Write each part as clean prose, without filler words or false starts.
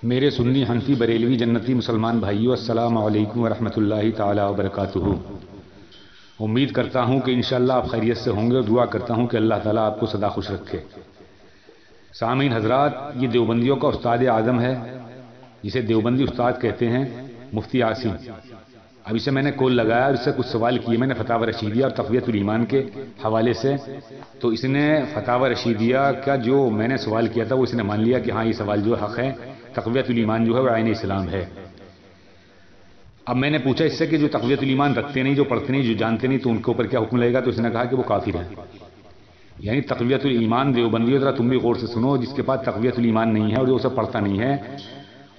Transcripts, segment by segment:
मेरे सुन्नी हनफी बरेलवी जन्नती मुसलमान भाइयों, अस्सलाम वालेकुम व रहमतुल्लाहि ताला व बरकातुहू। उम्मीद करता हूँ कि इंशाअल्लाह आप खैरियत से होंगे और दुआ करता हूँ कि अल्लाह ताला आपको सदा खुश रखे। सामीन हजरात, ये देवबंदियों का उस्ताद आज़म है, जिसे देवबंदी उस्ताद कहते हैं, मुफ्ती आसिम। अब इसे मैंने कॉल लगाया और इससे कुछ सवाल किए मैंने फतावा रशीदिया और तक़वियतुल ईमान के हवाले से। तो इसने फतावा रशीदिया का जो मैंने सवाल किया था वो इसने मान लिया कि हाँ, ये सवाल जो हक़ है, तक़वियतुल ईमान जो है वो आईन इस्लाम है। अब मैंने पूछा इससे कि जो तक़वियतुल ईमान रखते नहीं, जो पढ़ते नहीं, जो जानते नहीं, तो उनके ऊपर क्या हुक्म लगेगा। तो इसने कहा कि वो काफिर है। यानी तक़वियतुल ईमान देवबंदियों, जरा तुम भी गौर से सुनो, जिसके पास तक़वियतुल ईमान नहीं है और जो उसे पढ़ता नहीं है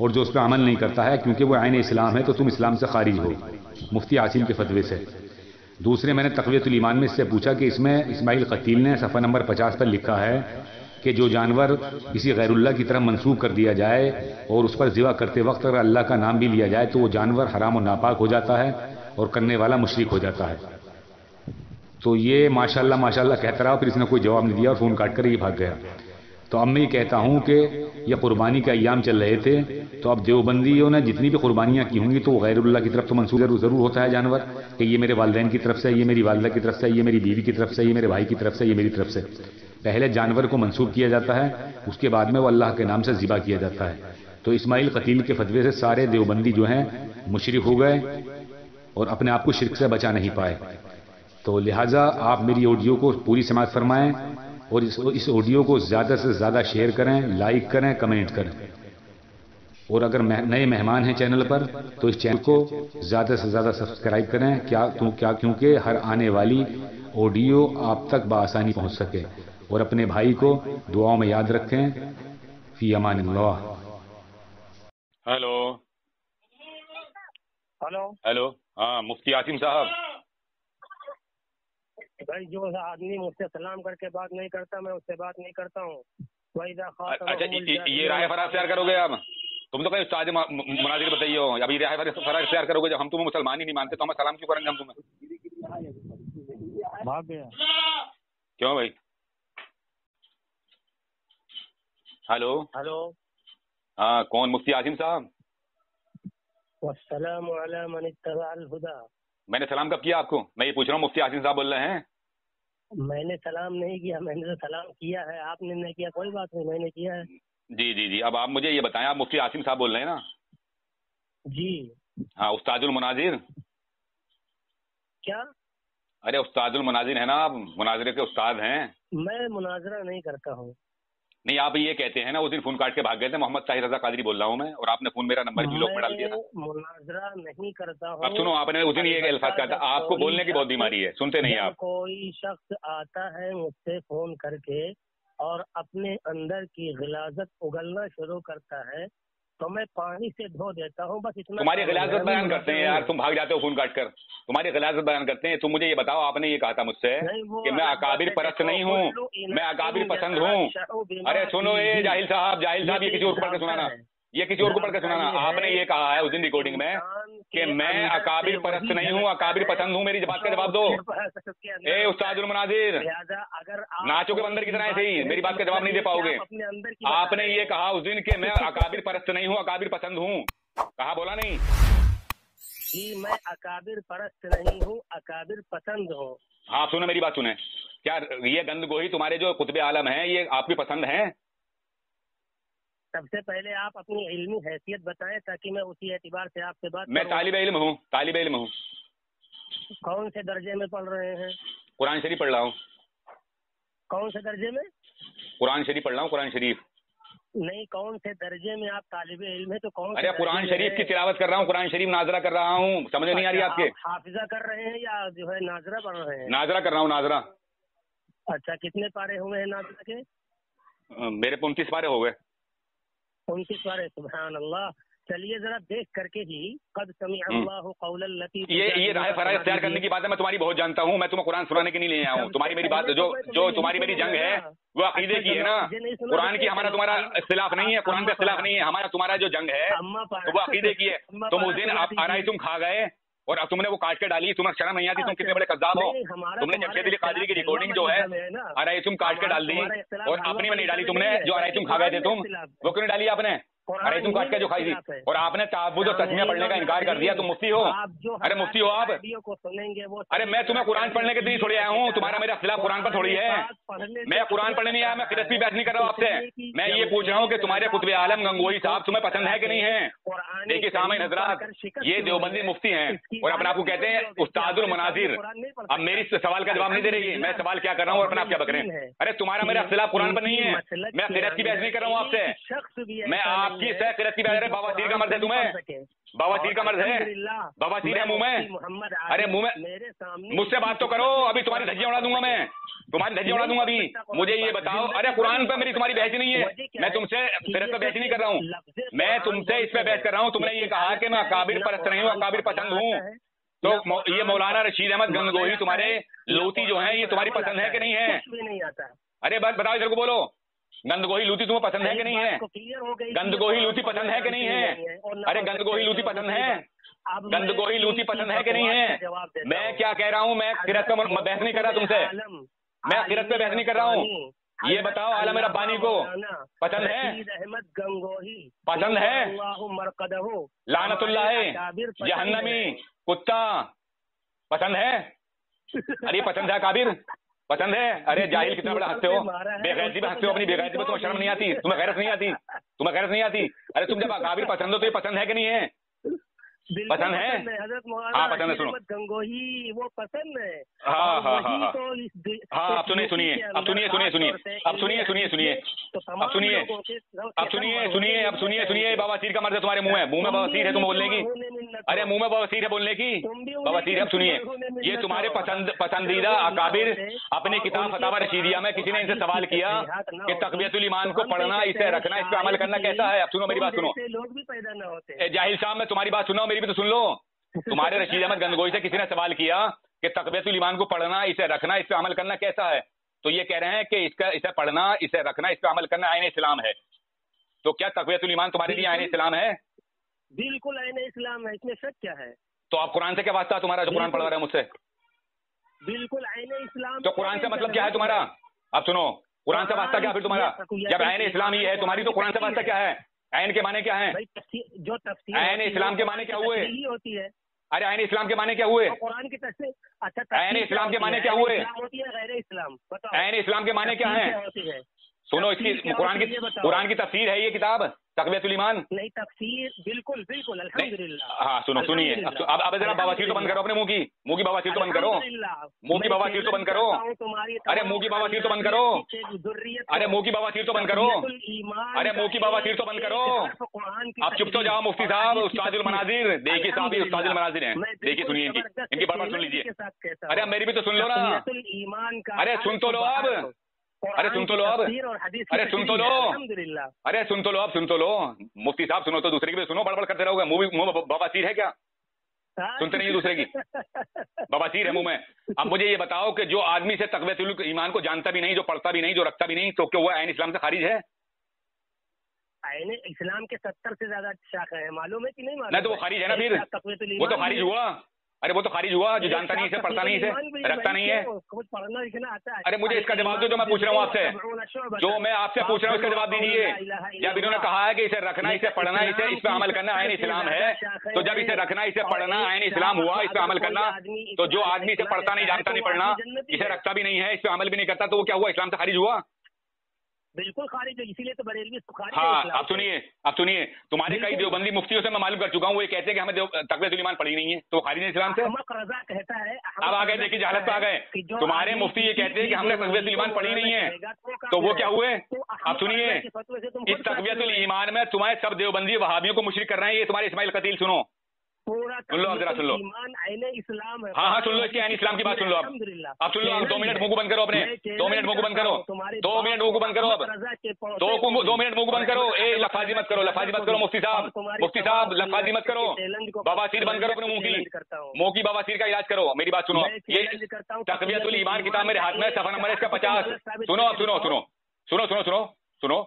और जो उस पर अमल नहीं करता है, क्योंकि वो आईन इस्लाम है, तो तुम इस्लाम से खारिज हो, मुफ्ती आसिम के फतवे से। दूसरे मैंने तक़वियतुल ईमान में इससे पूछा कि इसमें इस्माइल क़तील ने सफ़ा नंबर 50 पर लिखा है कि जो जानवर किसी गैरुल्लाह की तरफ मंसूब कर दिया जाए और उस पर ज़िबा करते वक्त अगर अल्लाह का नाम भी लिया जाए तो वो जानवर हराम और नापाक हो जाता है और करने वाला मुशरिक हो जाता है। तो ये माशाल्लाह माशाल्लाह कहता रहा, फिर इसने कोई जवाब नहीं दिया और फ़ोन काट कर ये भाग गया। तो अब मैं ये कहता हूँ कि ये कुर्बानी के अय्याम चल रहे थे, तो अब देवबंदियों ने जितनी भी कुर्बानियाँ की होंगी तो गैरुल्लाह की तरफ तो मंसूब ज़रूर होता है जानवर, कि ये मेरे वालिदैन की तरफ से, ये मेरी वालिदा की तरफ से, ये मेरी बीवी की तरफ से, ये मेरे भाई की तरफ से, ये मेरी तरफ से। पहले जानवर को मंसूब किया जाता है, उसके बाद में वो अल्लाह के नाम से ज़िबा किया जाता है। तो इस्माइल क़तील के फतवे से सारे देवबंदी जो हैं मुशरिक हो गए और अपने आप को शिर्क से बचा नहीं पाए। तो लिहाजा आप मेरी ऑडियो को पूरी समाअत फरमाएं और इस ऑडियो को ज़्यादा से ज़्यादा शेयर करें, लाइक करें, कमेंट करें। और अगर नए मेहमान हैं चैनल पर तो इस चैनल को ज़्यादा से ज़्यादा सब्सक्राइब करें, क्योंकि हर आने वाली ऑडियो आप तक बआसानी पहुंच सके। और अपने भाई को दुआओं में याद रखें। फी अमानिल्लाह। हेलो हेलो हेलो, हाँ मुफ्ती आसिम साहब। भाई, जो आदमी मुझसे सलाम करके बात नहीं करता मैं उससे बात नहीं करता हूँ। अच्छा, ये राय फराज तैयार करोगे आप? तुम तो कहीं उस्ताद मुनाजिर बताइए हो, अभी राय फराज तैयार करोगे? जब हम तुम्हें मुसलमान ही नहीं मानते तो हम सलाम क्यों करेंगे? हम तुम्हें भाग गया। क्यों भाई? हेलो हेलो, हाँ, कौन? मुफ्ती आसिम साहब। वस्सलामु अला मन इत्तबअल हुदा। मैंने सलाम कब किया आपको? मैं ये पूछ रहा हूँ, मुफ्ती आसिम साहब बोल रहे हैं। मैंने सलाम नहीं किया, मैंने तो सलाम किया है, आपने नहीं किया, कोई बात नहीं, मैंने किया है। जी जी जी, अब आप मुझे ये बताएं, आप मुफ्ती आसिम साहब बोल रहे हैं ना? जी। हाँ, उस्तादुल मुनाजिर। क्या? अरे उस्तादुल मुनाजिर है ना आप? मुनाजिर के उस्ताद हैं। मैं मुनाजरा नहीं करता हूँ। नहीं, आप ये कहते हैं ना, उस दिन फोन काट के भाग गए थे। मोहम्मद ताहिर रजा कादरी बोल रहा हूँ मैं, और आपने फोन मेरा नंबर भी लॉक में डाल दिया था। मुनाजरा नहीं करता हूँ। अब सुनो, आपने उस दिन ये अल्फाज कहा था, आपको बोलने की बहुत बीमारी है, सुनते नहीं आप। कोई शख्स आता है मुझसे फोन करके और अपने अंदर की गिलाजत उगलना शुरू करता है तो मैं पानी से धो देता हूँ, बस इतना। तुम्हारी गिलाजत बयान करते हैं यार, तुम भाग जाते हो फोन काट कर। तुम्हारी गिलाजत बयान करते हैं। तुम मुझे ये बताओ, आपने ये कहा था मुझसे कि मैं अकाबिर परस्त नहीं हूँ, मैं अकाबिर पसंद हूँ। अरे सुनो, ये जाहिल साहब, ये किसी और को पढ़ के सुनाना, ये किसी और को पढ़ के सुनाना। आपने ये कहा है उस दिन रिकॉर्डिंग में कि मैं अकाबिर परस्त नहीं हूँ, अकाबिर पसंद हूँ। मेरी बात का जवाब दो। ए उस्तादुल मुनाजिर, नाचो के बंदर की तरह ऐसे ही मेरी बात का जवाब नहीं दे पाओगे। आपने ये कहा उस दिन कि मैं अकाबिर परस्त नहीं हूँ, अकाबिर पसंद हूँ। कहा? बोला नहीं कि मैं अकाबिर परस्त नहीं हूँ, अकाबिर पसंद हूँ। हाँ, सुनो मेरी बात सुने। क्या ये गंदगोही तुम्हारे जो कुतुब आलम है ये आपकी पसंद है? सबसे पहले आप अपनी इल्मी हैसियत बताएं ताकि मैं उसी एतबार से आपसे बात मैं तालिब इल्म हूँ, तालिब इल्म हूँ। कौन से दर्जे में पढ़ रहे हैं? कुरान शरीफ पढ़ रहा हूँ। कौन से दर्जे में? कुरान शरीफ पढ़ रहा हूँ, कुरान शरीफ। नहीं, कौन से दर्जे में आप तालिब इल्म है तो कौन? अरे कुरान शरीफ की तिलावत कर रहा हूँ, कुरान शरीफ नाजरा कर रहा हूँ। समझ नहीं आ रही आपके? हाफिजा कर रहे हैं या जो है नाजरा पढ़ रहे हैं? नाजरा कर रहा हूँ, नाजरा। अच्छा, कितने पारे हुए हैं नाजरा के? मेरे 29 पारे हो गए। 29 पारे, सुभान अल्लाह। चलिए जरा देख करके ही कद समी अल्लाहु कौलल लती। ये राय फराज तैयार करने की बात है, मैं तुम्हारी बहुत जानता हूँ। मैं तुम्हें कुरान सुनाने के लिए नहीं आया हूँ। तुम्हारी मेरी बात जो तुम्हारी मेरी जंग है वो अकीदे की है ना। कुरान की हमारा तुम्हारा इख्तिलाफ नहीं है, कुरान का इख्तिलाफ नहीं है। हमारा तुम्हारा जो जंग है तो वो अकीदे की है। तुम उस दिन आराई तुम खा गए और अब तुमने वो काट के डाली। तुम्हें शर्म नहीं आती? तुम कितने बड़े कज़्ज़ाब हो। तुमने जमशेद अली कादरी की रिकॉर्डिंग जो है आराई तुम काट के डाल दी और अपनी में नहीं डाली तुमने। जो आराई तुम खा गए थे तुम, वो क्यों नहीं डाली आपने? अरे तुम काट के जो खाई थी, और आपने ताबूद और तस्मीया पढ़ने का इनकार कर दिया, तुम मुफ्ती हो? अरे मुफ्ती हो आप? अरे मैं तुम्हें कुरान पढ़ने के लिए थोड़ी आया हूँ, तुम्हारा मेरा खिलाफ कुरान पर थोड़ी है। मैं कुरान पढ़ने नहीं आया, मैं फिरत भी बहस नहीं कर रहा हूँ आपसे। मैं ये पूछ रहा हूँ कि तुम्हारे कुतुब आलम गंगोही साहब तुम्हें पसंद है कि नहीं है? देखिए सामईन हजरात, ये देवबंदी मुफ्ती हैं और अपने आप को कहते हैं उस्तादुल मनाजिर। अब मेरी सवाल का जवाब नहीं दे रही, मैं सवाल क्या कर रहा हूँ और अपने आप क्या बक रहे हैं? अरे तुम्हारा मेरा खिलाफ कुरान पर नहीं है, मैं फिरत की बहस नहीं कर रहा हूँ आपसे, मैं आपकी सह फिरत की बहस। बवासीर का मर्ज है तुम्हें? बवासीर का मर्ज है? बवासीर है मुंह में? अरे मुंह में मुझसे बात तो करो, अभी तुम्हारी धज्जियां उड़ा दूंगा, मैं तुम्हारी धज्जियां उड़ा दूंगा अभी। मुझे ये बताओ, अरे कुरान पे मेरी तुम्हारी बहस नहीं है, मैं तुमसे फिरत पे बहस नहीं कर रहा हूँ, मैं तुमसे इस पे बहस कर रहा हूँ। तुमने ये कहा कि मैं अकाबिर परस्त नहीं हूँ, अकाबिर पसंद हूँ, तो ये मौलाना रशीद अहमद गंगोही तुम्हारे लूती जो है, ये तुम्हारी पसंद है कि नहीं है? अरे बात बताओ, इधर को बोलो, गंदगोही लूती तुम्हें पसंद है कि नहीं है? गंदगोही लूती पसंद है कि नहीं है? अरे गंदगोही लूती पसंद है? गंदगोही लूती पसंद है कि नहीं है? मैं क्या कह रहा हूँ, मैं किरत पे बहस नहीं कर रहा तुमसे, मैं किरत पे बहस नहीं कर रहा हूँ। ये बताओ आलम रब्बानी को पसंद है? पसंद है? लानतुल्लाह जहन्नमी कुत्ता पसंद है? अरे पसंद है काबिर? पसंद है? अरे जाहिल कितना बड़ा हंसते हो, बेगैरती में हंसते हो, अपनी बेगैरती में तुम्हें शर्म नहीं आती, तुम्हें गैरत नहीं आती, तुम्हें गैरत नहीं आती। अरे तुम जब काबिर पसंद हो तो ये पसंद है कि नहीं है? पसंद है? हाँ पसंद है, सुनो गंगोही वो पसंद है। हाँ हाँ हाँ हाँ, अब सुनिए सुनिए, अब सुनिए सुनिए सुनिए, अब सुनिए सुनिए सुनिए, अब सुनिए, अब सुनिए सुनिए, अब सुनिए सुनिए, बवासीर का मर्ज है तुम्हारे मुंह में, मुंह में बवासीर है तुम बोलने की, अरे मुंह में बवासीर है बोलने की, बवासीर है। अब सुनिए, ये तुम्हारे पसंदीदा अकाबिर अपनी किताब फतावा रशीदिया में किसी ने इनसे सवाल किया कि तक़वियतुल ईमान को पढ़ना, इसे रखना, इस पे अमल करना कैसा है? अब सुनो मेरी बात, सुनो लोग भी पैदा न होते। जाहिल साहब, मैं तुम्हारी बात सुनो, मेरी भी तो सुन लो। तुम्हारे रशीद अहमद गंगोही से किसी ने सवाल किया कि तक़वियतुल ईमान को पढ़ना, इसे रखना, इस पे अमल करना कैसा है? तो ये कह रहे हैं कि इसे पढ़ना, इसे रखना, इस पे अमल करना आईन इस्लाम है। तो क्या तक़वियतुल ईमान तुम्हारे लिए आईन इस्लाम है? बिल्कुल आईन इस्लाम है, इसमें शक क्या है? तो आप कुरान से क्या वास्ता तुम्हारा जो कुरान पढ़वा रहे हैं मुझसे? बिल्कुल आईन इस्लाम। तो कुरान से मतलब क्या है तुम्हारा? अब सुनो, कुरान से वास्ता क्या फिर तुम्हारा? जब आईन इस्लाम ही है तुम्हारी, तो कुरान से वास्ता क्या है? आईन के माने क्या है? जो तफसीर आईन इस्लाम के माने क्या हुए? होती है। अरे आईन इस्लाम के माने क्या हुए? कुरान की तफसीर। अच्छा, आईन इस्लाम के माने क्या हुए? होती है गैर इस्लाम, बताओ आईन इस्लाम के माने क्या है? सुनो, इसकी कुरान की तफसीर है ये किताब तक़वियतुल ईमान। नहीं तफसीर, बिल्कुल बिल्कुल अल्हम्दुलिल्लाह। हाँ सुनो, सुनिए, अब जरा बवासीर तो बंद करो, अपने मुंह की बवासीर तो बंद करो, मुंह की बवासीर तो बंद करो, अरे मुंह की बवासीर तो बंद करो, अरे मुंह की बवासीर तो बंद करो, अरे मुंह की बवासीर तो बंद करो। आप चुप तो जाओ मुफ्ती साहब, उस्तादुल मनाजिर, देखिए साहब ही उस्तादुल मनाजिर हैं, देखिए सुनिए इनकी बात सुन लीजिए। अरे अब मेरी भी तो सुन लो ना, अरे सुन तो लो अब, अरे सुन तो लो अब, अरे सुन तो लो, अरे सुन तो लो अब, सुन तो लो मुफ्ती साहब, सुनो तो दूसरे की भी सुनो, बड़बड़ करते रहोगे। मुंह बवासीर है क्या? सुनते नहीं दूसरे की, बवासीर है मुंह में। अब मुझे ये बताओ कि जो आदमी से तक़वियतुल ईमान को जानता भी नहीं, जो पढ़ता भी नहीं, जो रखता भी नहीं, तो क्या वो आईन इस्लाम से खारिज है? आईन इस्लाम के 70 से ज्यादा शाखा है, मालूम है कि नहीं? नहीं तो वो खारिज है ना, फिर वो तो खारिज हुआ। अरे वो तो खारिज हुआ, जो जानता नहीं, इसे पढ़ता नहीं, इसे रखता नहीं है। कुछ पढ़ना लिखना आता है। अरे मुझे इसका जवाब दो जो मैं पूछ रहा हूँ आपसे, जो मैं आपसे पूछ रहा हूँ इसका जवाब दीजिए। जब इन्होंने कहा है कि इसे रखना, इसे पढ़ना, इसे इस पे अमल करना आईन इस्लाम है, तो जब इसे रखना, इसे पढ़ना आईन इस्लाम हुआ, इस पे अमल करना, तो जो आदमी इसे पढ़ता नहीं, जानता नहीं पढ़ना, इसे रखता भी नहीं है, इस पे अमल भी नहीं करता, तो वो क्या हुआ? इस्लाम से खारिज हुआ? बिल्कुल खारिज है, इसीलिए तो बरेलवी खारिज है। हाँ अब सुनिए, तुम्हारे कई देवबंदी मुफ्तियों से मैं मालूम कर चुका हूँ, वो ये कहते हैं कि हमें तक़वियतुल ईमान पढ़ी नहीं है, तो खारिज है इस्लाम से। रज़ा कहता है, अब आ गए, देखिए जहालत पे आ गए, तुम्हारे मुफ्ती ये कहते हैं कि हमने तक़वियतुल ईमान पढ़ी नहीं है, तो वो क्या हुए? अब सुनिए, इस तक़वियतुल ईमान में तुम्हारे सब देवबंदी वहाबियों को मुशरिक कर रहे हैं, ये तुम्हारे इस्माइल कतील। सुनो, सुन लो, अब जरा सुन लो, इस्लाम है। हाँ सुन लो, इसके आईन इस्लाम की बात सुन लो अब सुन लो। अब 2 मिनट मुंह को बंद करो अपने, 2 मिनट मुंह को बंद करो, 2 मिनट मुंह को बंद करो, अब 2 मिनट मुंह को बंद करो। ए लफाजी मत करो, लफाजी मत करो मुफ्ती साहब लफाजी मत करो, बवासीर बंद करो अपने मुंह की बवासीर का इलाज करो। मेरी बात सुनो, ये तक़वियतुल ईमान किताब मेरे हाथ में, सफा नंबर इसका 50। सुनो अब सुनो सुनो सुनो सुनो सुनो सुनो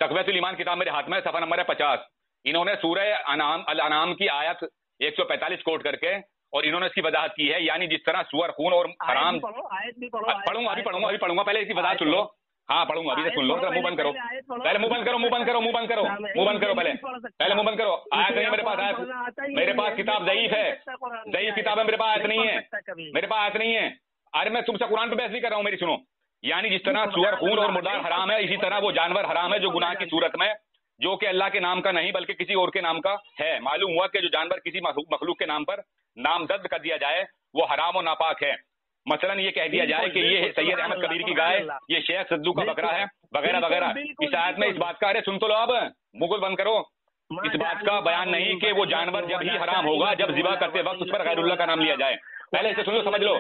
तक़वियतुल ईमान किताब मेरे हाथ में, सफा नंबर है 50। इन्होंने सूरह अल-अनाम की आयत 145 कोट करके और इन्होंने इसकी वजाहत की है, यानी जिस तरह सुअर, खून और हराम। पढ़ूंगा, पहले इसकी वजाहत सुन लो, हाँ पढ़ूंगा, अभी से सुन लो, मुंह बंद करो पहले, मुंह बंद करो, मुंह बंद करो, मुंह बंद करो, मुंह बंद करो, पहले मुंह बंद करो। आयत नहीं है मेरे पास, आयत मेरे पास किताब ज़ईफ है, ज़ईफ किताब है मेरे पास, आयत नहीं है मेरे पास, आयत नहीं है। अरे मैं तुमसे कुरान पे बहस नहीं कर रहा हूँ, मेरी सुनो। यानी जिस तरह सुअर, खून और मुर्दार हराम है, इसी तरह वो जानवर हराम है जो गुनाह की सूरत में, जो कि अल्लाह के नाम का नहीं बल्कि किसी और के नाम का है। मालूम हुआ कि जो जानवर किसी मखलूक के नाम पर नामजद कर दिया जाए वो हराम और नापाक है। मसलन ये कह दिया जाए कि ये सैयद अहमद कबीर की गाय, ये शेख सिद्धू का बकरा है, वगैरह वगैरह। इस आयत में इस बात का, अरे सुन तो लो, अब मुकुल बंद करो, इस बात का बयान नहीं कि वो जानवर जब ही हराम होगा जब ज़िबा करते वक्त उस पर गैरुल्लाह का नाम लिया जाए। पहले इसे सुन लो, समझ लो।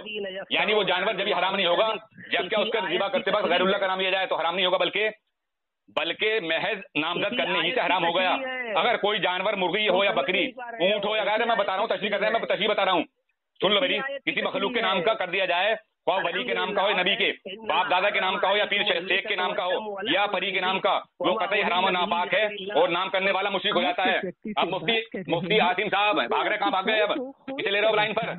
यानी वो जानवर जब ही हराम नहीं होगा जब क्या उसका ज़िबा करते वक्त गैरुल्लाह का नाम लिया जाए तो हराम नहीं होगा, बल्कि महज नामजद करने ही से हराम हो गया। अगर कोई जानवर, मुर्गी हो या बकरी, ऊंट हो या गाय, मैं बता रहा हूँ, तशरीह कर रहे हैं, मैं तशरीह बता रहा हूँ, सुन लो मेरी, किसी मखलूक के नाम का कर दिया जाए, ख्वाह वली के नाम का हो, नबी के बाप दादा के नाम का हो, या पीर शेख के नाम का हो, या परी के नाम का, वो कतई हराम और नापाक है और नाम करने वाला मुशरिक हो जाता है। अब मुफ्ती आसिम साहब भाग रहे, कहाँ भाग गए? अब इसे ले रहे हो लाइन पर,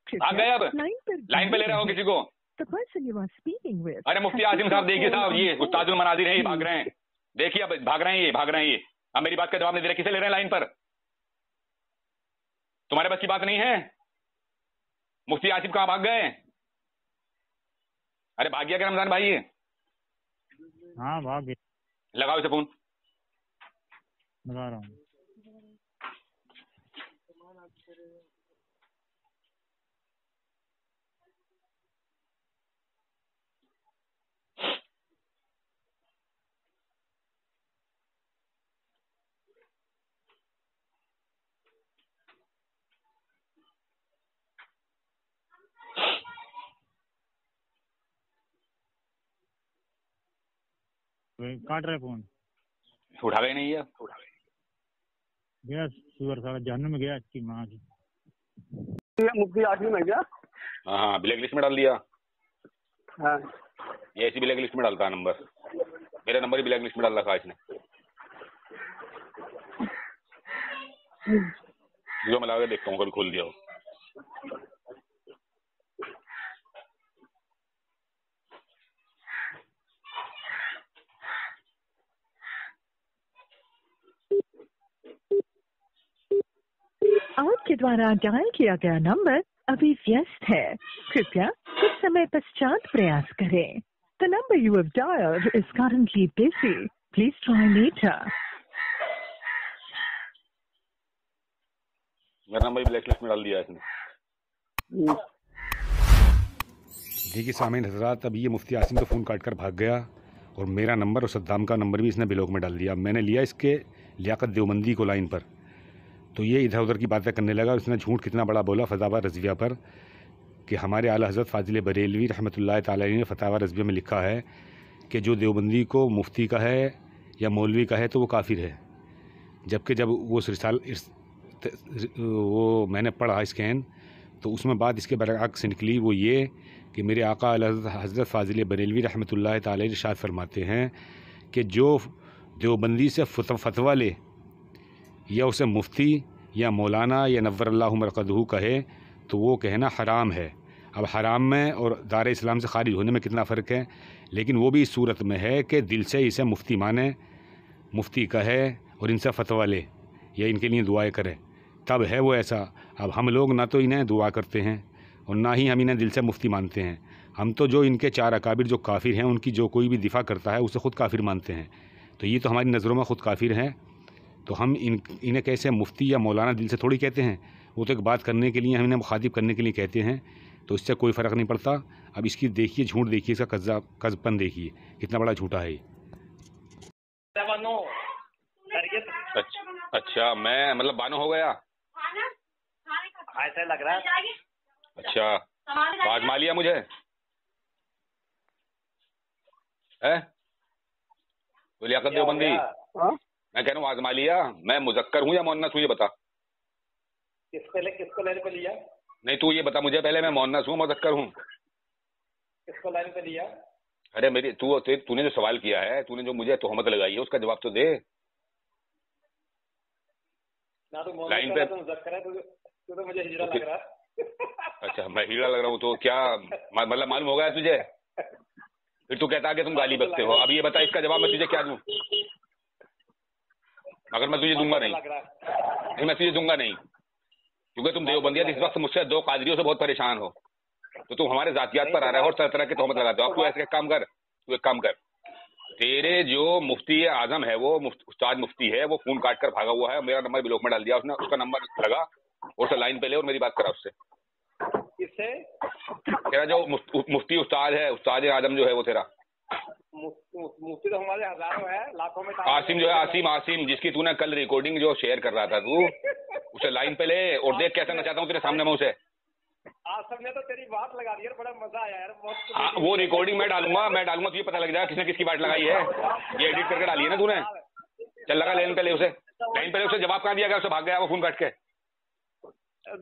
भाग गए, अब लाइन पे ले रहे हो किसी को? अरे मुफ्ती आसिम साहब देखिए साहब, ये उस्तादुल मनाजिर है, ये भाग रहे हैं, देखिए अब भाग रहे हैं, ये भाग रहे हैं, ये अब मेरी बात का जवाब नहीं दे रहे, किसे ले रहे हैं लाइन पर? तुम्हारे बस की बात नहीं है? मुफ्ती आसिफ कहाँ भाग गए? अरे भाग गया क्या रमजान भाई? हाँ भाग गए। लगाओ इसे फोन, लगा रहा हूँ। काट रहे फोन, उठा गए नहीं है, गया सुअर साला जहन्नुम में गया इसकी माँ की। मुफ्ती आसिम है क्या? हाँ हाँ, ब्लैक लिस्ट में डाल दिया। हाँ, ये ऐसी ब्लैक लिस्ट में डालता है नंबर, मेरा नंबर ही ब्लैक लिस्ट में डाल रखा है इसने। जो मैं लगा के देखता हूँ, कभी खोल दिया हो। आपके द्वारा डायल किया गया नंबर अभी व्यस्त है, कृपया कुछ समय पश्चात प्रयास करें। The number you have dialed is currently busy. Please try later. मेरा नंबर ही ब्लैक लिस्ट में डाल दिया इसने। देखिए सामीन हजरात, अब ये मुफ्ती आसिम तो फ़ोन काट कर भाग गया और मेरा नंबर और सद्दाम का नंबर भी इसने ब्लॉक में डाल दिया। मैंने लिया इसके लियाकत देवबंदी को लाइन पर, तो ये इधर उधर की बातें करने लगा। उसने झूठ कितना बड़ा बोला फतावा रज़विया पर कि हमारे आला हज़रत फ़ाज़िल बरेलवी रहमतुल्लाह ताला अलैहि ने फतावा रज़विया में लिखा है कि जो देवबंदी को मुफ्ती का है या मौलवी का है तो वो काफिर है। जबकि जब वो रिसाल वो मैंने पढ़ा स्कैन तो उसमें बात इसके बरअक्स निकली, वो ये कि मेरे आका आला हज़रत फ़ाज़िल बरेलवी रहमतुल्लाह ताला अलैहि इरशाद फरमाते हैं कि जो देवबंदी से फतवा ले या उसे मुफ्ती या मौलाना या नव्वरल्लाहु मरक़दहू कहे तो वो कहना हराम है। अब हराम में और दार इस्लाम से खारिज होने में कितना फ़र्क है, लेकिन वो भी इस सूरत में है कि दिल से इसे मुफ्ती माने, मुफ्ती कहे और इनसे फतवा ले या इनके लिए दुआएं करे, तब है वो ऐसा। अब हम लोग ना तो इन्हें दुआ करते हैं और ना ही हम इन्हें दिल से मुफ्ती मानते हैं। हम तो जो इनके चार अकाबिर जो काफिर हैं उनकी जो कोई भी दिफा करता है उसे ख़ुद काफिर मानते हैं। तो ये तो हमारी नज़रों में ख़ुद काफिर हैं, तो हम इन्हें कैसे मुफ्ती या मौलाना दिल से थोड़ी कहते हैं। वो तो एक बात करने के लिए, हम इन्हें मुखातिब करने के लिए कहते हैं, तो इससे कोई फ़र्क नहीं पड़ता। अब इसकी देखिए झूठ, देखिए इसका कज़बपन देखिए कितना बड़ा झूठा है। अच्छा मैं मतलब बानो हो गया ऐसा लग रहा है। अच्छा आजमा लिया मुझे है तो लियाकत देवबंदी। मैं कह रहा हूँ आजमा लिया, मैं मुजक्कर हूँ या मोन्नस हूँ ये बता। किसको लाइन पे लिया? नहीं तू ये बता मुझे पहले, मैं मोन्नस हूँ मुजक्कर हूँ? किसको लाइन पे लिया? अरे मेरी तूने जो सवाल किया है, तूने जो मुझे तोहमत लगाई है उसका जवाब तो दे ना। तो लाइन पे मुजक्कर है तो मुझे हिजरा लग रहा है। अच्छा मैं हीरा लग रहा हूँ तो क्या मतलब मालूम हो गया तुझे? फिर तू कहता है कि तुम गाली बकते हो। अब ये बता, इसका जवाब मैं तुझे क्या दूं? मगर मैं तुझे दूंगा नहीं, मैं तुझे दूंगा नहीं, क्योंकि तुम देवबंदिया इस वक्त मुझसे 2 कादरियों से बहुत परेशान हो, तो तुम हमारे जातियात पर आ रहे हो और तरह तरह के तोहमत लगाते हो। अब तू ऐसे काम कर, तू एक काम कर, तेरे जो मुफ्ती आजम है, वो उस्ताद मुफ्ती है, वो फोन काट कर भागा हुआ है, मेरा नंबर ब्लॉक में डाल दिया उसने, उसका नंबर लगा और उसे लाइन पे ले और मेरी बात करा उससे। किससे? तेरा जो मुफ्ती उस्ताद है, उस्ताद आजम जो है वो तेरा मुफ्ती तो हमारे हजारों है, लाखों में। आसिम जो है, आसिम जिसकी तूने कल रिकॉर्डिंग जो शेयर कर रहा था तू, उसे लाइन पे ले और देख कैसे मैं चाहता हूँ तेरे सामने मैं उसे। आसिम ने तो तेरी बात लगा दी यार, बड़ा मजा आया यार। हाँ, वो रिकॉर्डिंग मैं डालूंगा तुझे पता लग जाएगा किसने किसकी बात लगाई है। ये एडिट करके डाली है ना तूने। चल लगा लाइन पे ले उसे, लाइन पे ले उसे। जवाब कहाँ दिया गया? उसे भाग गया वो फोन काट के।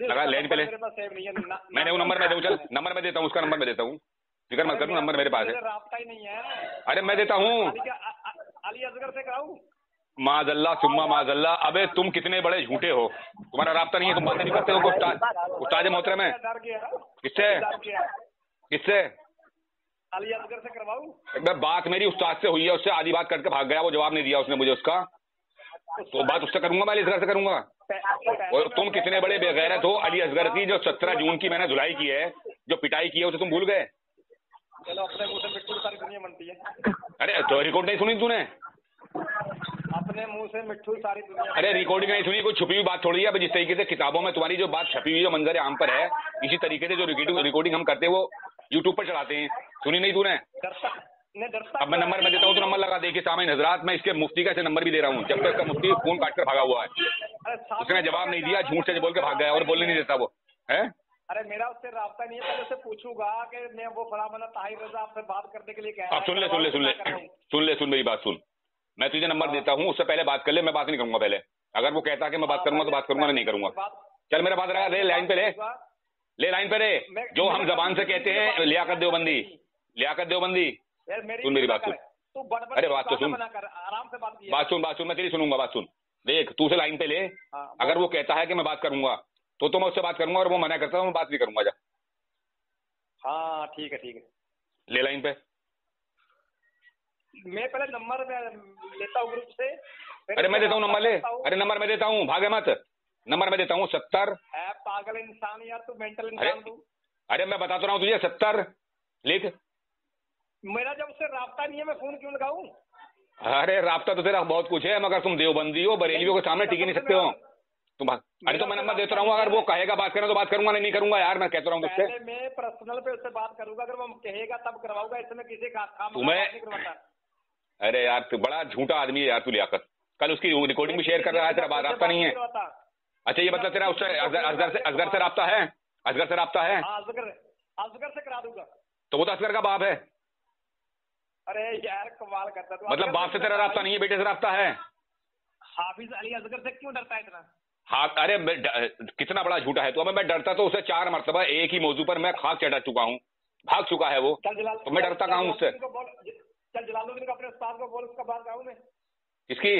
लगा लाइन पे ले। मैंने वो नंबर मैं दूं, चल नंबर मैं देता हूँ, उसका नंबर मैं देता हूँ, फिक्र मत कर, नंबर मेरे पास है। राब्ता ही नहीं है। अरे मैं देता हूँ। अली असगर से कराऊं? माजल्ला सुम्मा माजल्ला। अबे तुम कितने बड़े झूठे हो, तुम्हारा राब्ता नहीं है, तुम बातें नहीं करते हो। उस्ताद मोहतरम है। किससे? किससे? अली असगर से करवाऊं? मैं बात मेरी उस्ताद से हुई है, उससे आधी बात करके भाग गया, वो जवाब नहीं दिया उसने मुझे उसका, तो बात उससे करूंगा मैं, अली असगर से करूंगा। और तुम कितने बड़े बेगैरत हो। अली असगर की जो 17 जून की मैंने धुलाई की है, जो पिटाई की है, उसे तुम भूल गए? चलो अपने मुंह से मिट्टू सारी दुनिया बनती है। अरे तो रिकॉर्ड नहीं सुनी तूने? अपने मुंह से मिट्टू सारी दुनिया। अरे रिकॉर्डिंग नहीं सुनी? कोई छुपी हुई बात थोड़ी है। अब जिस तरीके से किताबों में तुम्हारी जो बात छपी हुई है, मंजर आम पर है, इसी तरीके से जो रिकॉर्डिंग हम करते हैं वो यूट्यूब पर चढ़ाते हैं। सुनी नहीं तूने? अब मैं नंबर में देता हूँ तो नंबर लगा। देखिए सामने हजरात, मैं इसके मुफ्ती का ऐसे नंबर भी दे रहा हूँ, जब तक मुफ्ती फोन काट कर भागा हुआ है। उसने जवाब नहीं दिया, झूठ से बोल के भाग गया और बोलने नहीं देता वो है। अरे मेरा उससे राब्ता नहीं है, तो उससे पूछूंगा कि मैं वो फला बना ताहिर रजा आपसे बात करने के लिए कह रहा है। अब सुन मेरी बात सुन। मैं तुझे नंबर देता हूँ, उससे पहले बात कर ले, मैं बात नहीं करूंगा पहले। अगर वो कहता कि मैं बात करूंगा तो बात करूंगा, नहीं करूंगा। चल मेरा बात रहा, ले लाइन पे ले लाइन पे रे। जो हम जबान से कहते हैं लियाकत देवबंदी, सुन मेरी बात सुन। अरे बात तो सुन, आराम से बात सुन, मैं तेरी सुनूंगा, बात सुन। देख तू उसे लाइन पे ले, अगर वो कहता है कि मैं बात करूंगा तो मैं उससे बात करूंगा, और वो मना करता है मैं बात नहीं करूंगा। जा। हाँ ठीक है ले लाइन पे। मैं पहले नंबर लेता हूँ ग्रुप से। अरे मैं देता हूँ नंबर, ले। अरे नंबर मैं देता हूँ, भागे मत। नंबर मैं देता हूँ 70। पागल इंसान यार तू, मेंटल इंसान तू। अरे मैं बता तो रहा हूँ तुझे, 70 लिख। मेरा जब उससे राब्ता नहीं है, मैं फोन क्यों लगाऊं? अरे राब्ता तो तेरा बहुत कुछ है, मगर तुम देवबंदी हो, बरेलियों के सामने टिक ही नहीं सकते हो तुम। अरे तो मैं नंबर देता रहूंगा, अगर वो कहेगा बात करना तो बात करूंगा, नहीं करूंगा यार, मैं कहता रहा हूँ तुझसे। मैं पर्सनल पे उससे बात करूंगा, अगर वो कहेगा तब करवाऊंगा, इसमें किसी का तुम्हें। अरे यार तू बड़ा झूठा आदमी है यार तू, लियाकत। कल उसकी रिकॉर्डिंग भी शेयर कर रहा है, तेरा राब्ता नहीं है। अच्छा ये मतलब तेरा उससे असगर से राब्ता है? असगर से राब्ता है? असगर से करा दूंगा। तो वो तो असगर का बाप है। अरे यार कमाल करता है। मतलब बाप से तेरा राब्ता नहीं है, बेटे से राब्ता है। हाफिज अली असगर से क्यों डरता है इतना? हाँ अरे कितना बड़ा झूठा है तू। अब मैं डरता तो उसे 4 मरतबा एक ही मौजू पर मैं खाक चढ़ा चुका हूँ, भाग चुका है वो, तो मैं डरता कहाँ हूँ उससे। चल जलालुद्दीन को अपने उस्ताद को बोल, उसका बात गाऊं मैं। किसकी?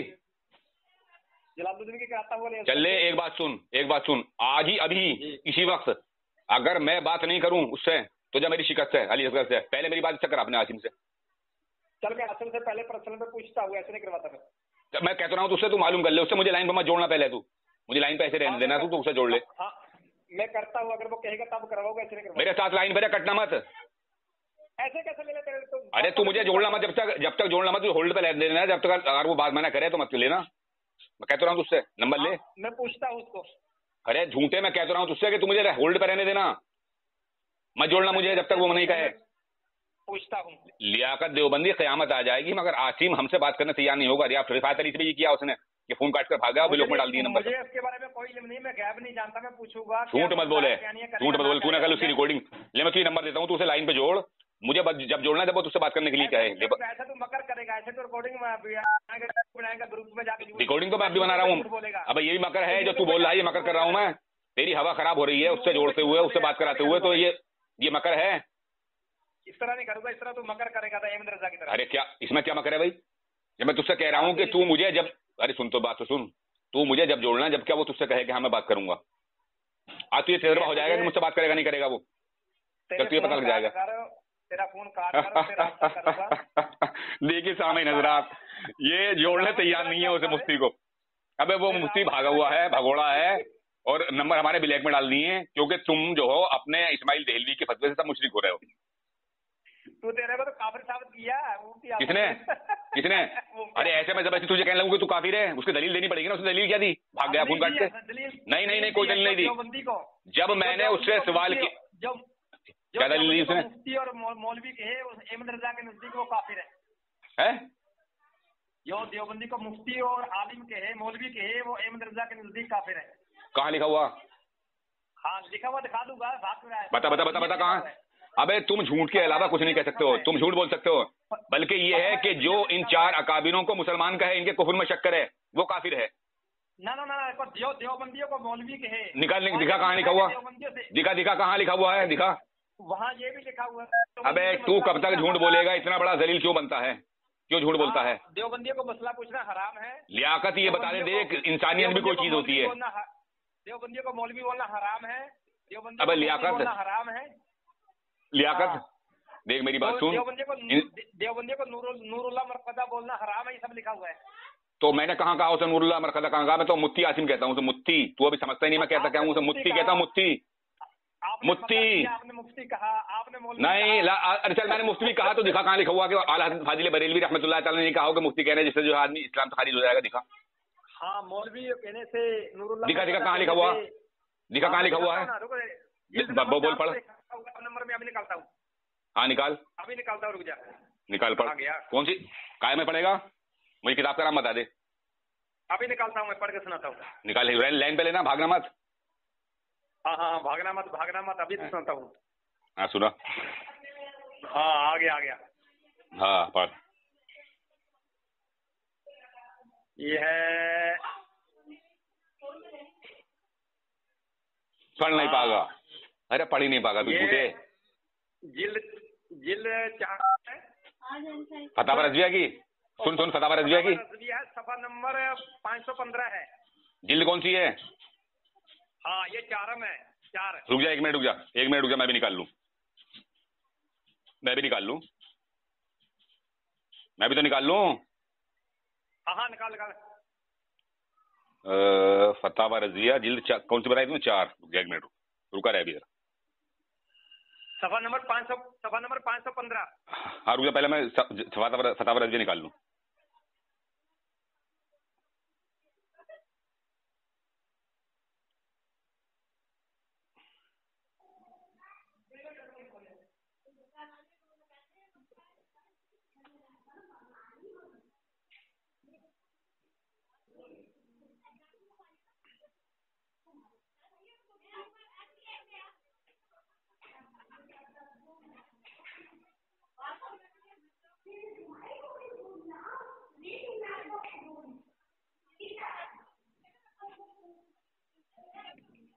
जलालुद्दीन की कहता हूँ। चल ले, एक बात सुन, आज ही अभी इसी वक्त अगर मैं बात नहीं करूं उससे तो जब मेरी शिकस्त है अली असगर से, पहले मेरी बात इससे कर अपने आसिम से। चल मैं आसिम से पहले पर्सनल में पूछता हूँ, ऐसे नहीं करवाता मैं कहता रहा हूँ तुझसे, तू मालूम कर ले उससे, मुझे लाइन पर मत जोड़ना, पहले तू मुझे लाइन पे ऐसे रहने देना, तू उसे जोड़ ले। हाँ मैं करता हूँ, अगर वो कहेगा तब करवाऊंगा, ऐसे नहीं करवाऊंगा। मेरे साथ लाइन पे कटना मत। ऐसे कैसे ले लेते तुम? अरे तू मुझे जोड़ना मत, जब तक जोड़ना मत, होल्ड पे रहने देना, जब तक अगर वो बात मना करे तो मत लेना। मैं कहता रहा हूँ तुझसे, नंबर ले। मैं पूछता हूँ उसको। अरे झूठे, मैं कहता रहा हूँ तुझसे कि तू मुझे होल्ड पे रहने देना, मत जोड़ना मुझे जब तक वो नहीं कहे। पूछता हूँ। लियाकत देवबंदी क़यामत आ जाएगी, मगर आसिम हमसे बात करने तैयार नहीं होगा। रियाफ रिफात अली से भी ये किया उसने, ये फोन काट कर भागा, ब्लॉक में डाल दिया नंबर। मुझे इसके बारे में कोई इल्म नहीं, मैं गैब नहीं जानता, मैं पूछूंगा। झूठ मत बोले, तूने कल उसकी रिकॉर्डिंग ले, मैं तुझे नंबर देता हूँ, तू उसे लाइन पे जोड़, मुझे जब जोड़ना है जब वो तुझसे बात करने के लिए कहे। ऐसा तू मकर करेगा, ऐसे तो रिकॉर्डिंग बनाएगा ग्रुप में जाके। रिकॉर्डिंग तो मैं भी बना रहा हूँ। अब यही मकर है जो तू बोल रहा है, ये मकर कर रहा हूँ मैं। तेरी हवा खराब हो रही है उससे जोड़ते हुए, उससे बात कराते हुए, तो ये मकर है। इस तरह नहीं करूंगा, इस तरह तू मकर करेगा था अहमद रजा की तरह। अरे क्या इसमें क्या मकर है भाई? जब मैं तुझसे कह रहा हूँ कि तू मुझे जब, अरे सुन तो बात तो सुन, तू मुझे जब जोड़ना, जब क्या वो तुझसे कहे कि हाँ मैं बात करूंगा, आज तुझे तजर्बा हो जाएगा कि मुझसे बात करेगा नहीं करेगा वो, जब तुझे पता लग जाएगा। तेरा फोन काट कर फिर रास्ता करूंगा। देखिए सामने हजरात, ये जोड़ने तैयार नहीं है उसे मुफ्ती को। अबे वो मुफ्ती भागा हुआ है, भगोड़ा है, और नंबर हमारे ब्लैक में डाल दिए क्योंकि तुम जो हो अपने इस्माइल देहलवी के फतवे से सब मुशरिक हो रहे हो। तू तेरे को तो काफिर साबित किया किसने किसने? अरे ऐसे में जब तुझे कहने लगूं कि तू काफिर है, उसकी दलील देनी पड़ेगी ना। उसने दलील क्या दी? भाग गया फोन काट के। नहीं, कोई दलील नहीं दी। जब मैंने उससे सवाल किया, क्या दलील दी उसने? मुफ्ती और मौलवी के अहमद रजा के नजदीक वो काफिर है। जो देवबंदी को मुफ्ती और आलिम के है, मौलवी के है, वो अहमद रजा के नजदीक काफिर है। कहाँ लिखा हुआ? हाँ लिखा हुआ दिखा दूंगा, बता कहाँ? अबे तुम झूठ के अलावा कुछ नहीं कह सकते हो, तुम झूठ बोल सकते हो। बल्कि ये है कि जो इन 4 अकाबिरों को मुसलमान कहे, इनके कुफ्र में शक करे, वो काफिर है। ना देवबंदियों को मौलवी के है। निकाल, दिखा कहाँ लिखा हुआ? दिखा कहाँ लिखा हुआ है, दिखा। वहाँ ये भी लिखा हुआ है। अबे तू कब तक झूठ बोलेगा? इतना बड़ा जलील क्यों बनता है? क्यों झूठ बोलता है? देवबंदियों को मसला पूछना हराम है। लियाकत ये बता दे, देख इंसानियत भी कोई चीज होती है। देवबंदियों को मौलवी बोलना हराम है। अबे लियाकत हराम है। लियाकत देख मेरी बात सुन। देवबंदियों को नूरुल्लाह मरकदा बोलना हराम है, ये सब लिखा हुआ है। तो मैंने कहाँ कहा उसे नूरुल्लाह मरकदा? कहाँ कहा? मैं तो मुफ्ती आसिम कहता हूँ उसे मुफ्ती। तू अभी समझता ही नहीं मैं कहता क्या हूँ उसे? मुफ्ती कहता हूँ, मुफ्ती। आपने मुफ्ती कहा, आपने मौलवी नहीं। अरे चल, मैंने मुफ्ती भी कहा तो दिखा कहाँ लिखा हुआ कि आला हज़रत फाजिल बरेलवी रहमतुल्लाह तआला ने कहा हो कि मुफ्ती कहने जिससे जो आदमी इस्लाम से खारिज हो जाएगा। दिखा। हाँ मौलवी कहने से नूरुल्लाह। दिखा कहाँ लिखा हुआ? दिखा कहाँ लिखा हुआ है? बोल पढ़। नंबर में अभी निकालता हूँ। हाँ निकाल। अभी निकालता हूँ, रुक जा। निकाल पढ़। कौन सी काय में पढ़ेगा? मुझे किताब का नाम बता दे। अभी निकालता हूँ, मैं पढ़ के सुनाता हूँ। निकाल, लाइन पे लेना, भागना मत। हाँ भागना मत, अभी तो सुनाता हूँ। हाँ सुना। हाँ आ गया। हाँ पढ़। ये है, पढ़ नहीं पाएगा। अरे पढ़ ही नहीं पाएगा तू झूठे। जिल 4 है। फतावा रज़विया की सुन फतावा रज़विया की सफा नंबर 515 है। जिल्द कौन सी है? हाँ ये 4 है। 4। रुक जा, 1 मिनट रुक जा, मैं भी निकाल लूं। मैं भी तो निकाल लूं। हाँ निकाल। फतावा रज़विया जिल्द कौन सी बताई तुमने? 4। रुक जा 1 मिनट, रुका रहे अभी जरा। सफा नंबर 515। हाँ रुक जा, पहले मैं फतावा रज़विया निकाल लूं।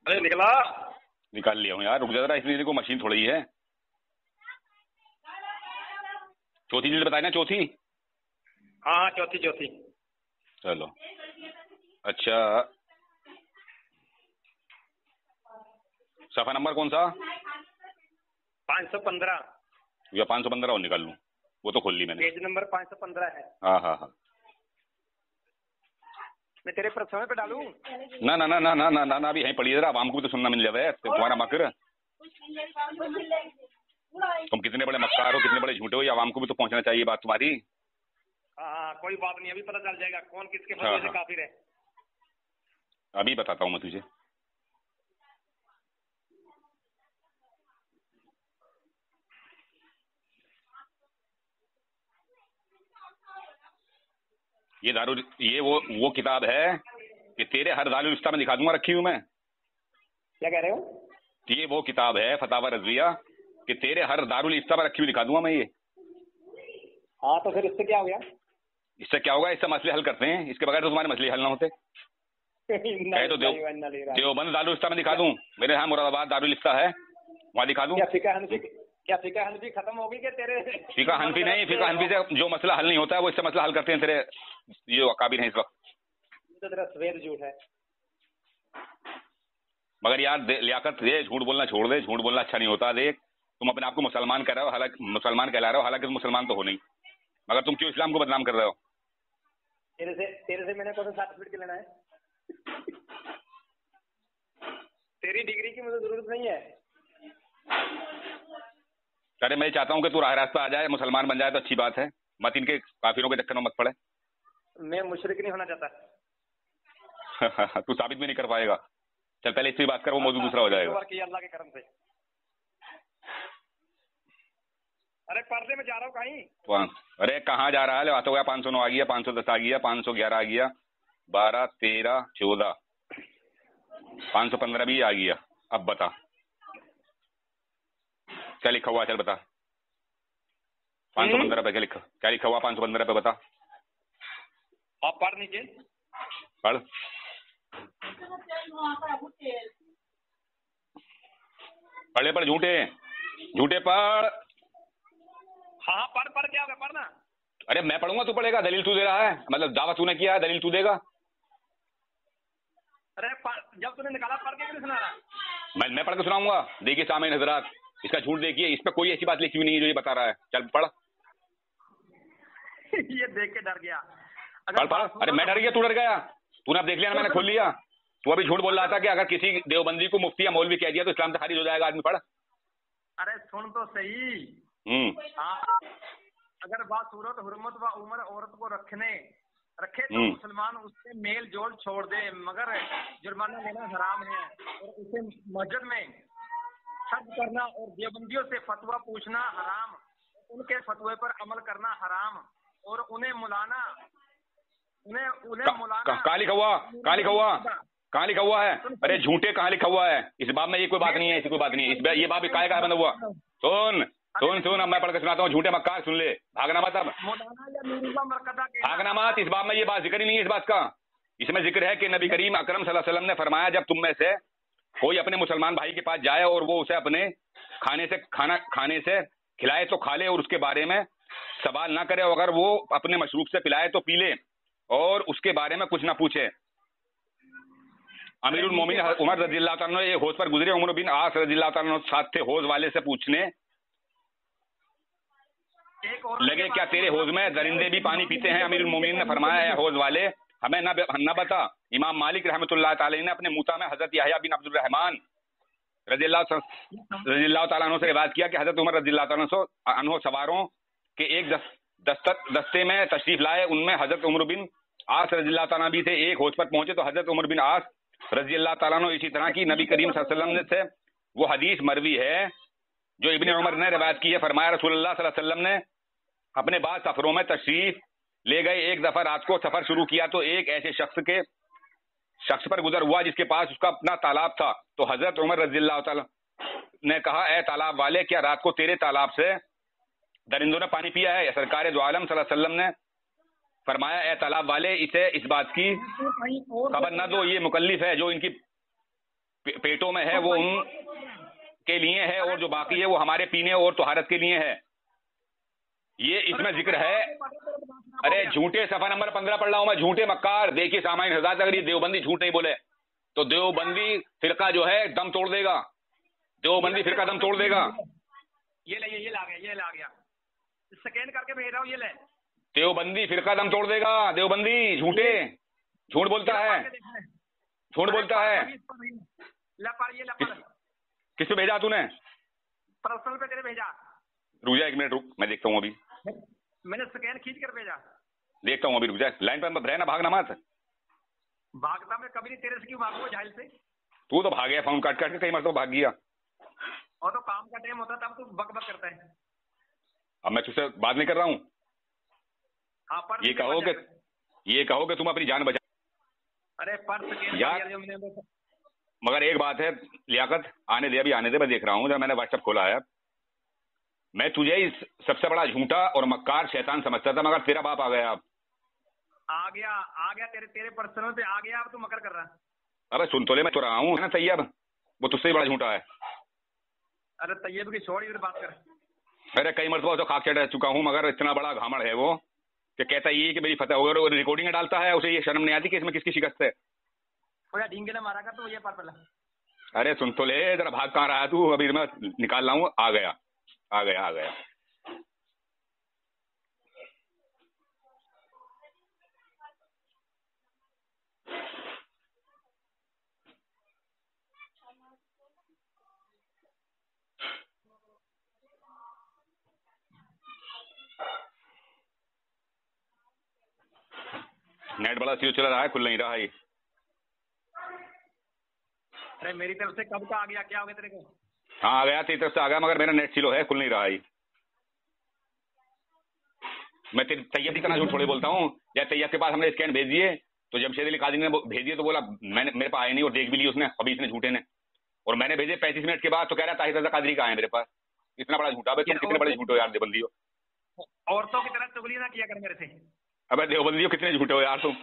अरे निकाल लिया हूँ यार, रुक जा जरा, इसलिए को मशीन थोड़ी है। चौथी जिल्द बताई ना? चौथी। हाँ चौथी। चलो अच्छा, सफा नंबर कौन सा? 515। या 515 और निकाल लूं, वो तो खोल ली मैंने। पेज नंबर 515 है। हाँ। मैं तेरे प्रश्न पे डालूं? ना अभी यहीं पढ़िए जरा, आवाम को भी तो सुनना मिल जाए। तुम्हारा मकर, तुम कितने बड़े मक्कार हो, कितने बड़े झूठे हो, ये आवाम को भी तो पहुंचना चाहिए बात तुम्हारी। हाँ कोई बात नहीं, अभी पता चल जाएगा कौन किसके फतवे से काफिर है। अभी बताता हूँ मैं तुझे। ये वो किताब है कि तेरे हर दारुल इफ्ता में दिखा दूंगा, रखी हूँ मैं। क्या कह रहे हो? ये वो किताब है फतावा रज़विया कि तेरे हर दारुल इफ्ता में रखी हुई दिखा दूंगा मैं ये। हाँ तो फिर इससे क्या हो गया? इससे क्या होगा? इससे मसले हल करते हैं, इसके बगैर तो तुम्हारे मसले हल ना होते। कहे तो देवबंद दारुल इफ्ता में दिखा दूं, मेरे यहाँ मुरादाबाद दारुल इफ्ता है, वहाँ दिखा दूं। क्या फिका हनफी खत्म होगी क्या तेरे? फिका हनफी नहीं, फिका हनफी से जो मसला हल नहीं होता है वो इससे मसला हल करते हैं तेरे ये अकाबिर हैं इस वक्त। तो तेरा सवेर झूठ है। मगर यार लियाकत, ये झूठ बोलना छोड़ दे, झूठ बोलना अच्छा नहीं होता। देख तुम अपने आप को मुसलमान कह रहे हो, हालांकि मुसलमान कहला रहे हो, हालांकि तुम मुसलमान तो हो नहीं, मगर तुम क्यों इस्लाम को बदनाम कर रहे हो? तेरे से मैंने कौन सा सर्टिफिकेट लेना है? तेरी डिग्री की मुझे जरूरत नहीं है। अरे मैं चाहता हूँ कि तू राह रास्ता आ जाए, मुसलमान बन जाए तो अच्छी बात है, मत इनके काफिरों के चक्कर में मत पड़े। मैं मुशरिक नहीं होना चाहता। तू साबित भी नहीं कर पाएगा। चल पहले इससे बात कर, वो मौजूद दूसरा हो जाएगा। अल्लाह के करम से। अरे पर्दे में जा रहा हूँ कहीं। अरे कहाँ जा रहा है? आ तो गया 509 आ गया, 510 आ गया, 511 आ गया, 12, 13, 14, 515 भी आ गया। अब बता क्या लिखा हुआ? चल बता। 515 पे क्या लिखा हुआ? 515 पे बता। आप पढ़ नीचे पढ़। पढ़े पढ़, झूठे पढ़। हाँ पढ़ क्या होगा? पढ़ना। अरे मैं पढ़ूंगा, तू पढ़ेगा? दलील तू दे रहा है, मतलब दावा तूने किया है, दलील तू देगा। अरे जब तूने निकाला पढ़ के क्यों सुना रहा? मैं पढ़ के सुनाऊंगा। देखिए सामने हजरात, इसका झूठ देखिए, इस पे कोई ऐसी बात लिखी हुई नहीं है जो ये बता रहा है। चल पढ़। ये देख के डर गया। पढ़। अरे मैं डर गया, तू डर गया? तूने अब देख लिया ना, मैंने खोल लिया। तू अभी झूठ बोल रहा था कि अगर किसी देवबंदी को मुफ्ती या मौलवी कह दिया तो इस्लाम से खारिज हो जाएगा। आदमी पढ़। अरे सुन तो सही। अगर बासूरत हुर्मत व उम्र औरत को रखे तो मुसलमान उससे मेल जोल छोड़ दे, मगर जुर्माना लेना हराम है और उसे मस्जिद में खर्च करना और देवबंदियों से फतवा पूछना हराम, उनके फतवे पर अमल करना हराम और उन्हें मुलाना कहाँ लिखा हुआ है? अरे झूठे कहाँ लिखा हुआ है? इस बाब में ये कोई बात नहीं है, ऐसी कोई बात नहीं है। ये बाब काय का बना हुआ? सुन अब मैं पढ़ के सुनाता हूँ। झूठे मक्कार सुन ले, भागना मत। अब भागना मत। इस बाब में ये बात जिक्र ही नहीं है इस बात का। इसमें जिक्र है कि नबी करीम अकरम सल्लल्लाहु अलैहि वसल्लम ने फरमाया, जब तुम में से कोई अपने मुसलमान भाई के पास जाए और वो उसे अपने खाने से खिलाए तो खा ले और उसके बारे में सवाल ना करे, अगर वो अपने मशरूब से पिलाए तो पी ले और उसके बारे में कुछ ना पूछे। अमीरुल मोमिनीन उमर रज़ियल्लाहु ताला अन्हु एक हौज पर गुजरे। उमर बिन आस रज़ियल्लाहु ताला अन्हु साथ थे। हौज वाले से पूछने लगे, क्या तेरे हौज में दरिंदे भी पानी पीते हैं? अमीरुल मोमिनीन ने फरमाया, है हौज वाले, हमें न बता। इमाम मालिक रहमतुल्लाह ताला ने अपने मुता में हजरत याहया बिन अब्दुल रहमान रज़ियल्लाहु ताला अन्हु से रिवायत किया कि हजरत उमर रज़ियल्लाहु ताला अन्हु सवारों के एक दस्ते में तशरीफ लाए। उनमें हजरत उमर बिन आस रज़ियल्लाहु ताला भी थे। एक हौज पर पहुंचे तो हजरत उमर बिन आस रज़ियल्लाहु ताला अन्हु इसी तरह की नबी करीम सल्लल्लाहु अलैहि वसल्लम से वो हदीस मरवी है जो इब्ने उमर ने रिवायत की है। फरमाया, रसूलुल्लाह सल्लल्लाहु अलैहि वसल्लम ने अपने बाद सफरों में तशरीफ ले गए। एक दफा रात को सफर शुरू किया तो एक ऐसे शख्स पर गुजर हुआ जिसके पास उसका अपना तालाब था। तो हजरत उमर रज़ियल्लाहु ताला ने कहा, ए तालाब वाले, क्या रात को तेरे तालाब से दरिंदों ने पानी पिया है? सरकार दो आलम सल्लल्लाहु अलैहि वसल्लम ने फरमाया, ए तालाब वाले, इसे इस बात की खबर न दो, ये मुकल्लिफ है, जो इनकी पेटों में है वो उन के लिए है और जो बाकी है वो हमारे पीने और तुहारत के लिए है। ये इसमें जिक्र है। अरे झूठे, सफा नंबर 15 पढ़ रहा हूं मैं। झूठे मक्कार। देखिए सामाइन हजरात, अगर ये देवबंदी झूठ नहीं बोले तो देवबंदी फिरका जो है दम तोड़ देगा। देवबंदी फिरका दम तोड़ देगा। ये ला गया स्कैन करके भेज रहा हूँ। ये ले, देवबंदी फिरका दम तोड़ देगा। देवबंदी झूठ बोलता है। किस पे भेजा तूने? पर्सनल पे तेरे भेजा। रुक जा, 1 मिनट रुक, मैं देखता हूँ अभी। मैंने स्कैन खींच कर भेजा। देखता हूँ अभी, रुक जा, लाइन पर रहना, भागना मत। भागता मैं कभी नहीं, तेरे से क्यों भागूंगा जाहिल से? तू तो भाग गया, फोन काट के कई मरतबा भाग गया। और तो काम का टाइम होता तब तू बक करता है। अब मैं तुझसे बात नहीं कर रहा हूँ। हाँ, पर ये कहो कि तुम अपनी जान बचा। अरे पर यार, मगर एक बात है लियाकत, आने दे, मैं देख रहा हूँ, जब मैंने व्हाट्सएप खोला है, मैं तुझे इस सबसे बड़ा झूठा और मक्कार शैतान समझता था, मगर तेरा बाप आ गया। अब आ गया तेरे पर्सनल पे आ गया। अब तू मकर कर रहा है। अरे सुन तो ले, मैं तो रहा हूँ, है ना तैयब, वो तुझसे ही बड़ा झूठा है। अरे तैयब की छोड़, इधर बात कर। अरे कई मरतबा तो खाक चढ़ चुका हूँ, मगर इतना बड़ा घामड़ है वो कि कहता ये कि मेरी फतह हो गई और रिकॉर्डिंग डालता है। उसे ये शर्म नहीं आती कि इसमें किसकी शिकस्त है? ढींगे ना मारा कर तो ये पर। अरे सुन तो ले, जरा भाग कहाँ रहा है तू? अभी मैं निकाल रहा हूँ, आ गया। आ गया आ गया। नेट बड़ा स्लो चल रहा है, खुल नहीं रहा है। अरे मेरी तरफ से कब का आ गया, क्या हो गया तेरे को? हाँ आ गया, तेरी तरफ से आ गया, मगर मेरा नेट स्लो है, खुल नहीं रहा है। मैं तेरी तैयब की तरह झूठ थोड़ी बोलता हूँ। या तैयब के पास हमने स्कैन भेज दिए तो जमशेद अली कादरी ने भेज दिए तो बोला मैंने, मेरे पास आए नहीं और देख भी ली उसने, अभी इसने झूठे ने। और मैंने भेजे 35 मिनट के बाद तो कह रहा ताहिर रजा कादरी का आए मेरे पास। इतना बड़ा झूठा भाई, तुम कितने बड़े झूठे हो यार देवबंदी हो। औरतों की तरह चुगली ना किया कर मेरे से। अबे देवबंदी हो, कितने झूठे हो यार तुम।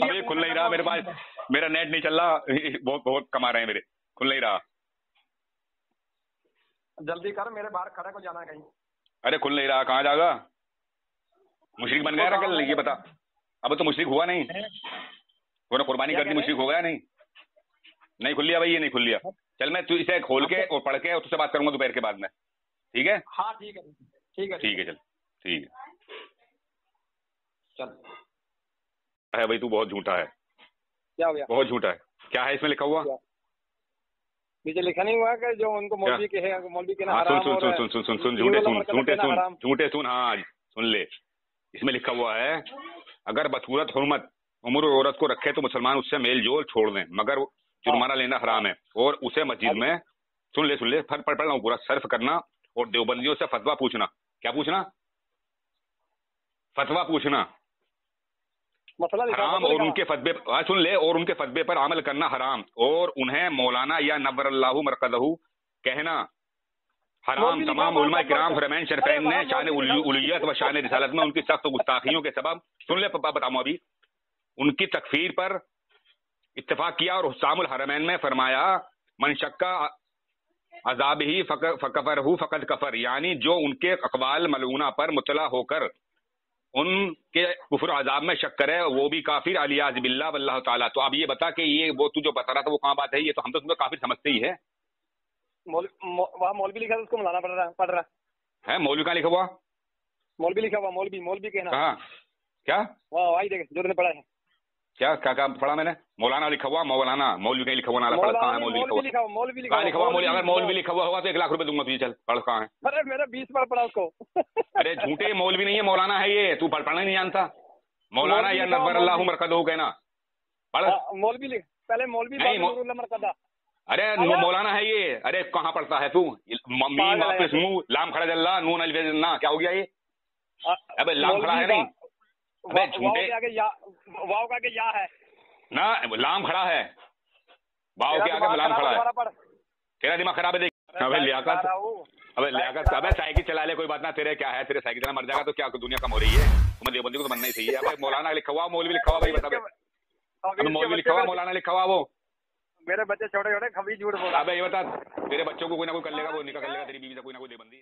अबे खुल नहीं रहा मेरे पास, मेरा नेट नहीं चल रहा, बहुत बहुत कमा रहे हैं मेरे, खुल नहीं रहा। जल्दी कर, मेरे बाहर खड़ा को जाना है कहीं। अरे खुल नहीं रहा, कहाँ जाएगा? मुशरिक बन गया ना कल, ये बता। अब तो मुशरिक हुआ नहीं, तूने कुर्बानी कर दी, मुशरिक हो गया नहीं? नहीं खुल लिया भाई, ये नहीं खुल लिया। चल मैं तू इसे खोल के और पढ़ के और तुझसे बात करूंगा दोपहर के बाद में, ठीक है? हाँ ठीक है ठीक है ठीक है, चल ठीक है। चल है भाई, तू बहुत झूठा है। क्या हो गया? बहुत झूठा है। क्या है इसमें लिखा हुआ? नीचे लिखा नहीं हुआ कि जो उनको मौलवी के है, मौलवी के ना हराम। सुन सुन सुन सुन सुन सुन झूठे सुन झूठे सुन झूठे सुन, हाँ सुन ले। इसमें लिखा हुआ है अगर बसूरत हुर्मत उम्र औरत को रखे तो मुसलमान उससे मेल जोल छोड़ दें, मगर जुर्माना लेना हराम है। और उसे मस्जिद में, सुन ले पढ़ रहा हूँ पूरा, सर्फ करना और देवबंदियों से फतवा पूछना। क्या पूछना? फतवा पूछना हराम। और उनके फतवे, सुन ले, और उनके फतवे पर अमल करना हराम। और उन्हें मौलाना या नव्वरल्लाहु मरकदहू कहना हराम। तमाम उलमा किराम फरमैन शरफैन ने शान उलूहियत व शान रिसालत में उनकी सख्त गुस्ताखियों के सबब, सुन ले बताऊं अभी, उनकी तकफीर पर इत्तेफाक किया। और हुस्सामुल हरमैन में फरमाया मन शक्का अजाब ही फकफरहू फकद कफर, यानी जो उनके अकवाल मलूना पर मुतला होकर उनके कुफर अजाब में शक करे वो भी काफिर, अलियाज बिल्लाह वल्लाहु ताला। तो अब ये बता कि ये वो तू जो बता रहा था वो कहाँ बात है? ये तो हम तो तुमको काफिर समझते ही है। वहाँ मौलवी लिखा था, उसको मलाना पड़ रहा है। मौलवी कहाँ लिखा हुआ? मौलवी लिखा हुआ, मौलवी कहना। कहाँ? क्या? वाह वही देख जो तुमने पढ़ा है। क्या क्या क्या पढ़ा मैंने? मौलाना लिखा हुआ, मौलाना, मौलवी कहीं लिखा हुआ ना? पढ़ कहाँ है? मौलवी लिखा हुआ, मौलवी कहाँ लिखा हुआ? मौलवी, अगर मौलवी लिखा हुआ होगा तो 1 लाख रुपए दूंगा तुझे। चल पढ़ कहाँ है? अरे मेरा 20 बार पढ़ा उसको। अरे झूठे, मौलवी नहीं है, मौलाना है ये। तू पढ़ना नहीं जानता? मौलाना या नव्वरल्लाहु मरकदहू कहना, पढ़। मौलवी लिख, पहले मौलवी मरकदा। अरे मौलाना है ये। अरे कहाँ पढ़ता है तू? मीम वापस मुंह लाम खड़ा जल्ला नून अलवेजना, क्या हो गया ये? अबे लाम खड़ा है नहीं? अबे झूठे, वाव का या है ना, लाम खड़ा है, वाव के आगे लाम खड़ा है। तेरा दिमाग खराब है देख। अबे लियाकत, अबे लियाकत, अबे साइकिल चला ले, कोई बात ना। तेरे क्या है, तेरे साइकिल चला मर जाएगा तो क्या दुनिया कम हो रही है? तुम्हें देवबंदी को तो बनना ही चाहिए। अबे मौलाना लिखा हुआ, मौलवी लिखा हुआ, भाई बता। अबे मौलवी लिखा हुआ, मौलाना लिखा हुआ, वो मेरे बच्चे छोटे छोटे कभी झूठ बोला। अबे ये बता, तेरे बच्चों को कोई ना कोई कर लेगा, वो निकाह कर लेगा तेरी बीवी से, कोई ना कोई देवबंदी।